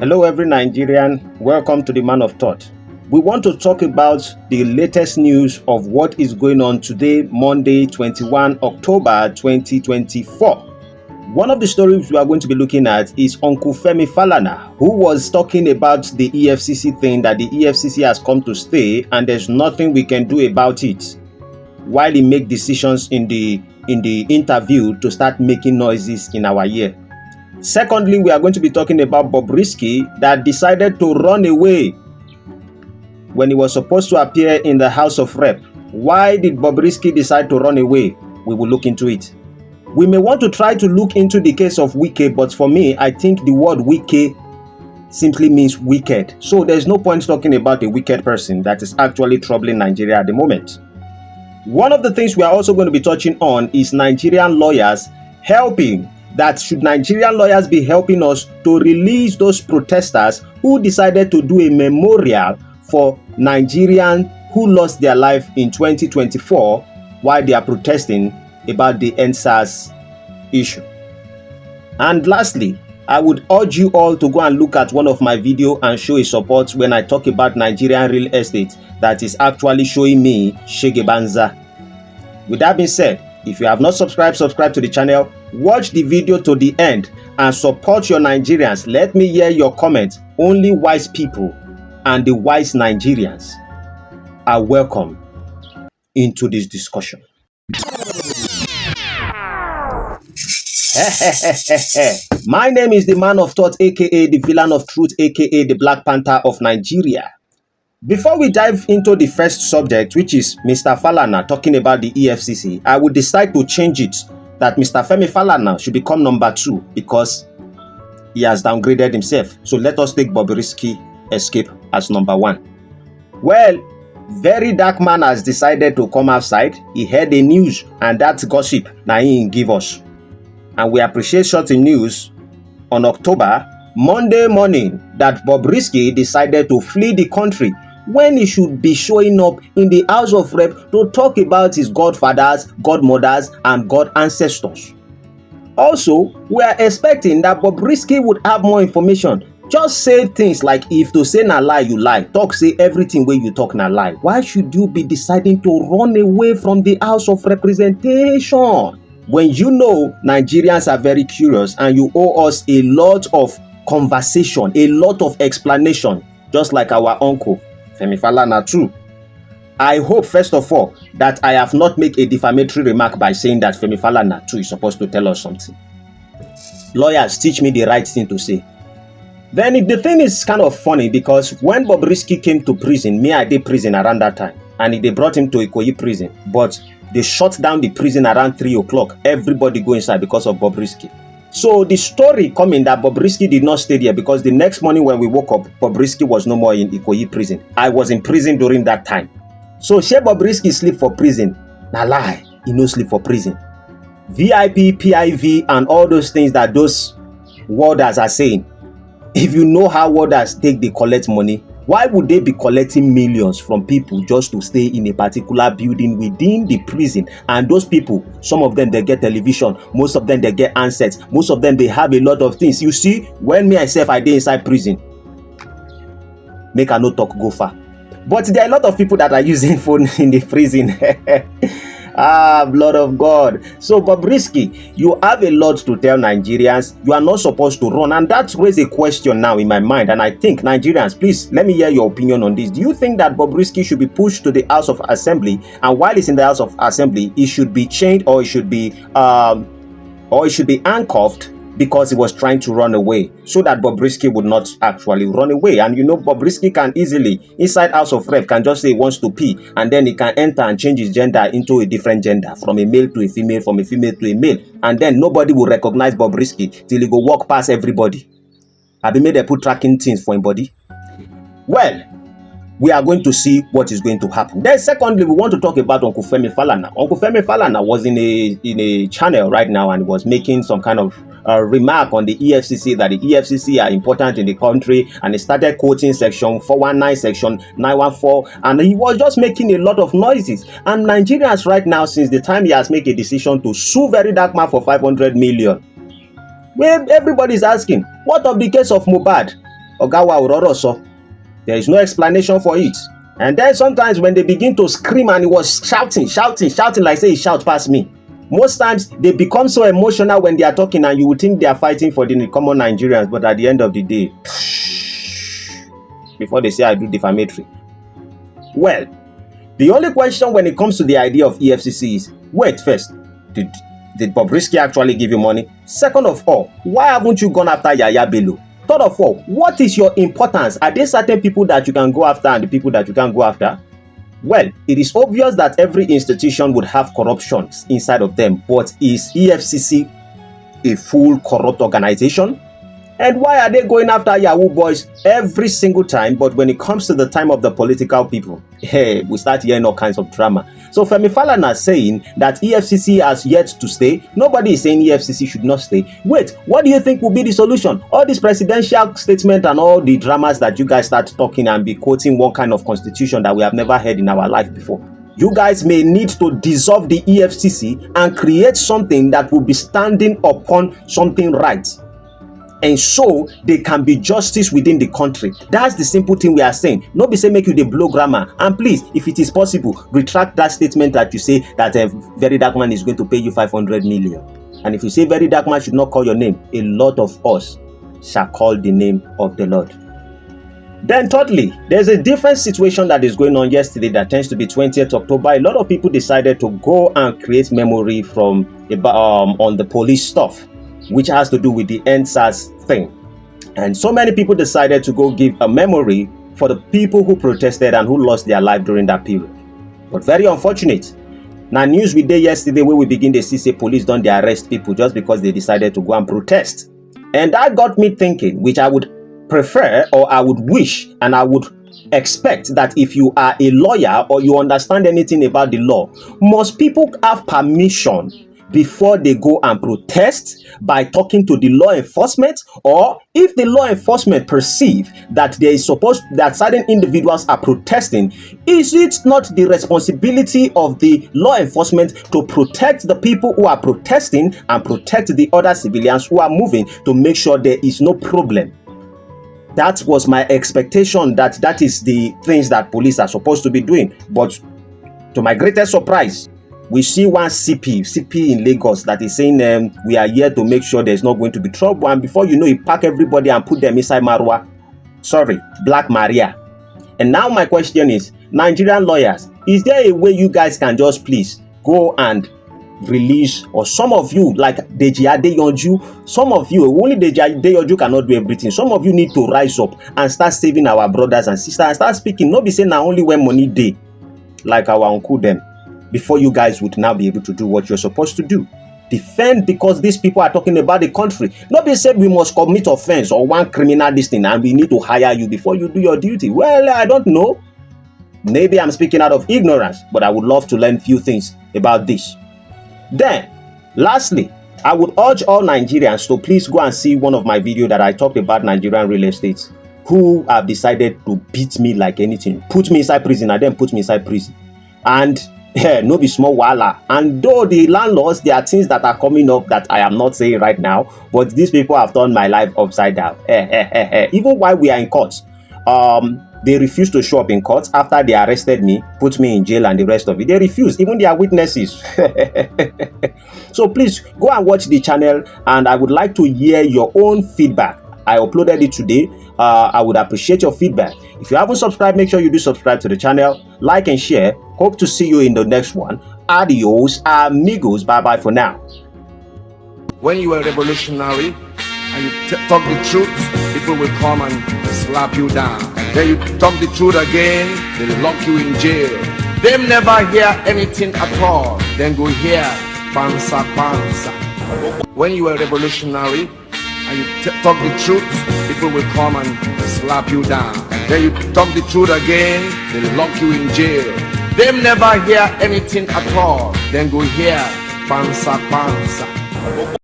Hello, every Nigerian. Welcome to the Man of Thought. We want to talk about the latest news of what is going on today, Monday, 21 October 2024. One of the stories we are going to be looking at is Uncle Femi Falana, who was talking about the EFCC thing, that the EFCC has come to stay and there's nothing we can do about it, while he make decisions in the interview to start making noises in our ear. Secondly, we are going to be talking about Bobrisky that decided to run away when he was supposed to appear in the House of Reps. Why did Bobrisky decide to run away? We will look into it. We may want to try to look into the case of Wike, but for me, I think the word Wike simply means wicked. So there's no point talking about a wicked person that is actually troubling Nigeria at the moment. One of the things we are also going to be touching on is Nigerian lawyers helping. That should Nigerian lawyers be helping us to release those protesters who decided to do a memorial for Nigerians who lost their life in 2024 while they are protesting about the NSAS issue. And lastly, I would urge you all to go and look at one of my videos and show a support when I talk about Nigerian real estate that is actually showing me Shegebanza. With that being said, if you have not subscribed, subscribe to the channel, watch the video to the end and support your Nigerians. Let me hear your comments. Only wise people and the wise Nigerians are welcome into this discussion. My name is the Man of Thought, aka the Villain of Truth, aka the Black Panther of Nigeria. Before we dive into the first subject, which is Mr. Falana talking about the EFCC, I would decide to change it that Mr. Femi Falana should become number 2 because he has downgraded himself. So let us take Bobrisky escape as number 1. Well, very dark man has decided to come outside. He heard the news and that gossip now he give us. And we appreciate such news on October, Monday morning, that Bobrisky decided to flee the country when he should be showing up in the House of Reps to talk about his godfathers, godmothers, and god ancestors. Also, we are expecting that Bobrisky would have more information. Just say things like, if to say na lie, you lie. Talk say everything where you talk na lie. Why should you be deciding to run away from the House of Representation? When you know Nigerians are very curious and you owe us a lot of conversation, a lot of explanation, just like our uncle Femi Falana too. I hope first of all that I have not made a defamatory remark by saying that Femi Falana too is supposed to tell us something. Lawyers, teach me the right thing to say. Then the thing is kind of funny because when Bobrisky came to prison, I did prison around that time, and they brought him to Ikoyi prison, but they shut down the prison around 3 o'clock. Everybody go inside because of Bobrisky. So the story coming that Bobrisky did not stay there because the next morning when we woke up, Bobrisky was no more in Ikoyi prison. I was in prison during that time. So shey Bobrisky sleep for prison? Na lie, he no sleep for prison. VIP, PIV, and all those things that those warders are saying. If you know how warders take, they collect money, why would they be collecting millions from people just to stay in a particular building within the prison? And those people, some of them, they get television, most of them, they get handsets, most of them, they have a lot of things. You see, when myself, I dey inside prison, make I no talk go far. But there are a lot of people that are using phone in the prison. Blood of God. So Bobrisky, you have a lot to tell Nigerians. You are not supposed to run, and that raises a question now in my mind. And I think Nigerians, please let me hear your opinion on this. Do you think that Bobrisky should be pushed to the House of Assembly, and while he's in the House of Assembly, he should be chained, or he should be handcuffed because he was trying to run away, so that Bobrisky would not actually run away? And you know, Bobrisky can easily, inside House of Reps, can just say he wants to pee, and then he can enter and change his gender into a different gender, from a male to a female, from a female to a male, and then nobody will recognize Bobrisky till he go walk past everybody. Have you made them put tracking things for him body? Well, we are going to see what is going to happen. Then secondly, we want to talk about Uncle Femi Falana. Uncle Femi Falana was in a channel right now and was making some kind of remark on the EFCC, that the EFCC are important in the country, and he started quoting section 419, section 914, and he was just making a lot of noises. And Nigerians right now, since the time he has made a decision to sue Very Dark Man for 500 million, where everybody is asking, what of the case of Mohbad? Ogawa Ororoso. There is no explanation for it. And then sometimes when they begin to scream and he was shouting like say he shout past me. Most times they become so emotional when they are talking and you would think they are fighting for the common Nigerians, but at the end of the day, before they say I do defamatory. Well, the only question when it comes to the idea of EFCC is, wait, first, did Bobrisky actually give you money? Second of all, why haven't you gone after Yaya Bello? Third of all, what is your importance? Are there certain people that you can go after and the people that you can't go after? Well, it is obvious that every institution would have corruption inside of them, but is EFCC a full corrupt organization? And why are they going after Yahoo boys every single time? But when it comes to the time of the political people, hey, we start hearing all kinds of drama. So Femi Falana is saying that EFCC has yet to stay. Nobody is saying EFCC should not stay. Wait, what do you think will be the solution? All this presidential statement and all the dramas that you guys start talking and be quoting one kind of constitution that we have never heard in our life before. You guys may need to dissolve the EFCC and create something that will be standing upon something right. And so they can be justice within the country. That's the simple thing we are saying. No be say make you the blow grammar. And please, if it is possible, retract that statement that you say that a very dark man is going to pay you 500 million. And if you say very dark man should not call your name, a lot of us shall call the name of the Lord. Then thirdly, there's a different situation that is going on yesterday that tends to be 20th October. A lot of people decided to go and create memory from on the police stuff, which has to do with the EndSARS thing. And so many people decided to go give a memory for the people who protested and who lost their life during that period. But very unfortunate. Now news we did yesterday where we begin to see say police don't they arrest people just because they decided to go and protest. And that got me thinking, which I would prefer or I would wish and I would expect that if you are a lawyer or you understand anything about the law, must people have permission before they go and protest by talking to the law enforcement? Or if the law enforcement perceive that there is that certain individuals are protesting, is it not the responsibility of the law enforcement to protect the people who are protesting and protect the other civilians who are moving to make sure there is no problem? That was my expectation, that is the things that police are supposed to be doing. But to my greatest surprise, we see one CP in Lagos that is saying we are here to make sure there's not going to be trouble. And before you know, he pack everybody and put them inside Black Maria. And now my question is, Nigerian lawyers, is there a way you guys can just please go and release, or some of you like Deji Adeyonju, some of you, only Deji Adeyonju cannot do everything. Some of you need to rise up and start saving our brothers and sisters and start speaking. Not be saying now only when money day, like our uncle them, before you guys would now be able to do what you're supposed to do. Defend, because these people are talking about the country. Nobody said we must commit offense or one criminal this thing and we need to hire you before you do your duty. Well, I don't know. Maybe I'm speaking out of ignorance, but I would love to learn few things about this. Then, lastly, I would urge all Nigerians to please go and see one of my videos that I talked about Nigerian real estate, who have decided to beat me like anything, put me inside prison and then put me inside prison. And no be small wala. And though the landlords, there are things that are coming up that I am not saying right now, but these people have turned my life upside down. Even while we are in court, they refused to show up in court after they arrested me, put me in jail and the rest of it. They refused, even their witnesses. So please go and watch the channel, and I would like to hear your own feedback. I uploaded it today. I would appreciate your feedback. If you haven't subscribed, make sure you do subscribe to the channel, like and share. Hope to see you in the next one. Adios, amigos. Bye-bye for now. When you are revolutionary and you talk the truth, people will come and slap you down. Then you talk the truth again, they lock you in jail. Them never hear anything at all. Then go hear pansa pansa. When you are revolutionary and you talk the truth, people will come and slap you down. Then you talk the truth again, they lock you in jail. Them never hear anything at all. Then go hear pansa pansa.